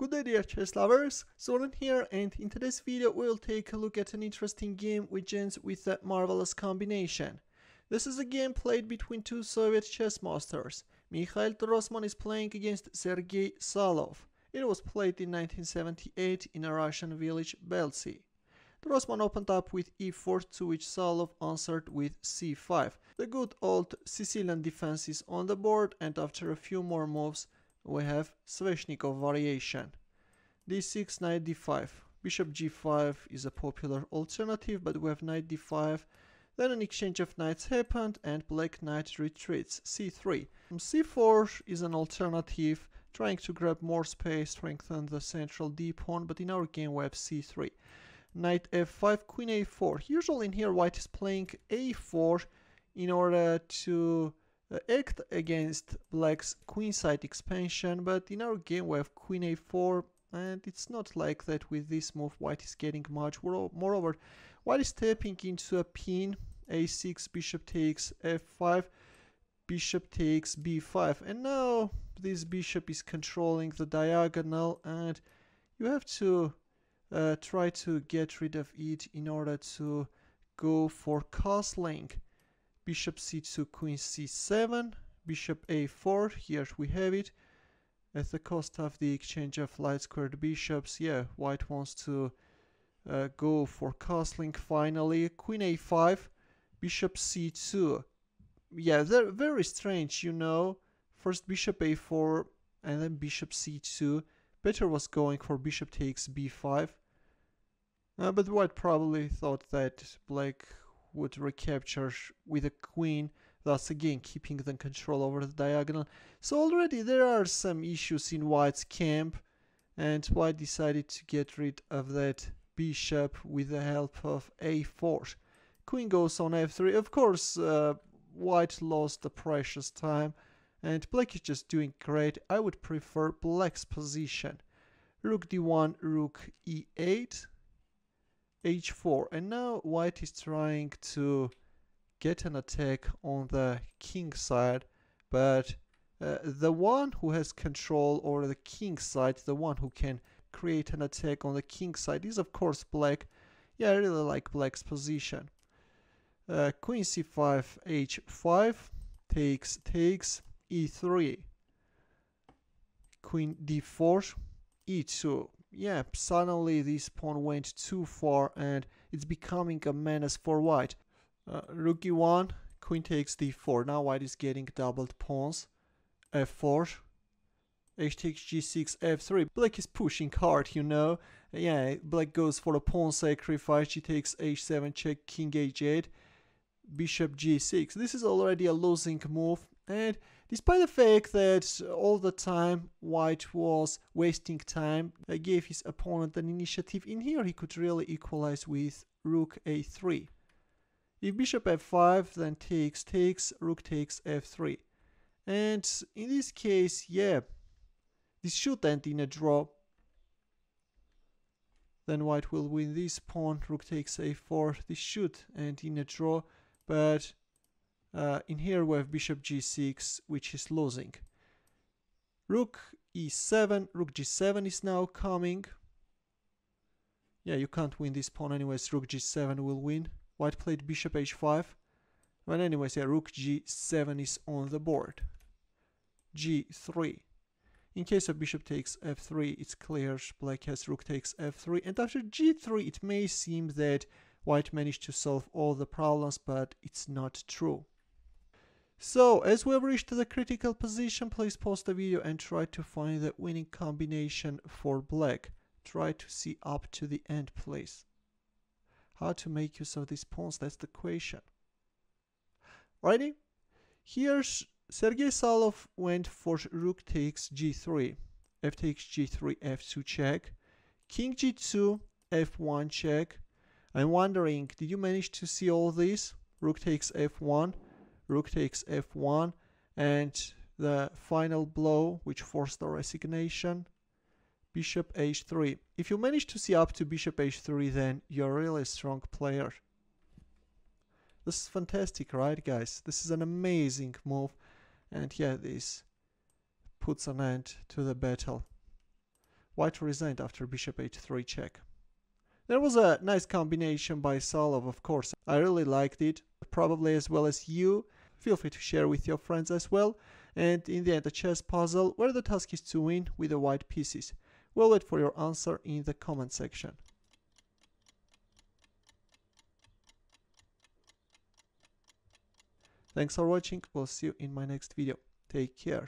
Good day dear chess lovers, Zoran here, and in today's video we'll take a look at an interesting game which ends with a marvelous combination. This is a game played between two Soviet chess masters. Mikhail Trosman is playing against Sergej Salov. It was played in 1978 in a Russian village Beltsy. Trosman opened up with e4, to which Salov answered with c5. The good old Sicilian defense is on the board, and after a few more moves we have Sveshnikov variation. d6, knight d5. Bishop g5 is a popular alternative, but we have knight d5. Then an exchange of knights happened and black knight retreats. c3. c4 is an alternative, trying to grab more space, strengthen the central d pawn, but in our game we have c3. Knight f5, queen a4. Usually in here white is playing a4 in order to act against black's queenside expansion, but in our game we have queen a4, and it's not like that with this move white is getting much. Moreover, white is tapping into a pin. a6, bishop takes f5, bishop takes b5, and now this bishop is controlling the diagonal, and you have to try to get rid of it in order to go for castling. Bishop c2, queen c7, bishop a4, here we have it. At the cost of the exchange of light squared bishops, yeah, white wants to go for castling finally. Queen a5, bishop c2. Yeah, they're very strange, you know. First bishop a4 and then bishop c2. Better was going for bishop takes b5. But white probably thought that black would recapture with a queen, thus again keeping the control over the diagonal. So already there are some issues in white's camp, and white decided to get rid of that bishop with the help of a4. Queen goes on f3. Of course, white lost the precious time, and black is just doing great. I would prefer black's position. Rook d1, rook e8, h4, and now white is trying to get an attack on the king side, but the one who has control over the king side, the one who can create an attack on the king side, is of course black. Yeah, I really like black's position. Queen c5, h5, takes, e3, queen d4, e2. Yeah, suddenly this pawn went too far and it's becoming a menace for white. Rook e1, queen takes d4. Now white is getting doubled pawns. f4, h takes g6, f3. Black is pushing hard, you know. Yeah, black goes for a pawn sacrifice. G takes h7, check, king h8, bishop g6. This is already a losing move, and despite the fact that all the time white was wasting time, gave his opponent an initiative, in here he could really equalize with rook a3. If bishop f5, then takes, rook takes f3. And in this case, yeah, this should end in a draw. Then white will win this pawn, rook takes a4. This should end in a draw, but in here we have bishop g6, which is losing. Rook e7, rook g7 is now coming. Yeah, you can't win this pawn anyways, rook g7 will win. White played bishop h5. But anyways, yeah, rook g7 is on the board. g3. In case of bishop takes f3, it's clear black has rook takes f3. And after g3, it may seem that white managed to solve all the problems, but it's not true. So, as we have reached the critical position, please pause the video and try to find the winning combination for black. Try to see up to the end, please. How to make use of these pawns, that's the question. Righty? Here's Sergej Salov went for rook takes g3, f takes g3, f2 check, king g2, f1 check. I'm wondering, did you manage to see all this? Rook takes f1, rook takes f1, and the final blow which forced the resignation, bishop h3. If you manage to see up to bishop h3, then you're really a strong player. This is fantastic, right guys? This is an amazing move, and yeah, this puts an end to the battle. White resigned after bishop h3 check. There was a nice combination by Salov, of course. I really liked it, probably as well as you. Feel free to share with your friends as well. And in the end, a chess puzzle where the task is to win with the white pieces. We'll wait for your answer in the comment section. Thanks for watching. We'll see you in my next video. Take care.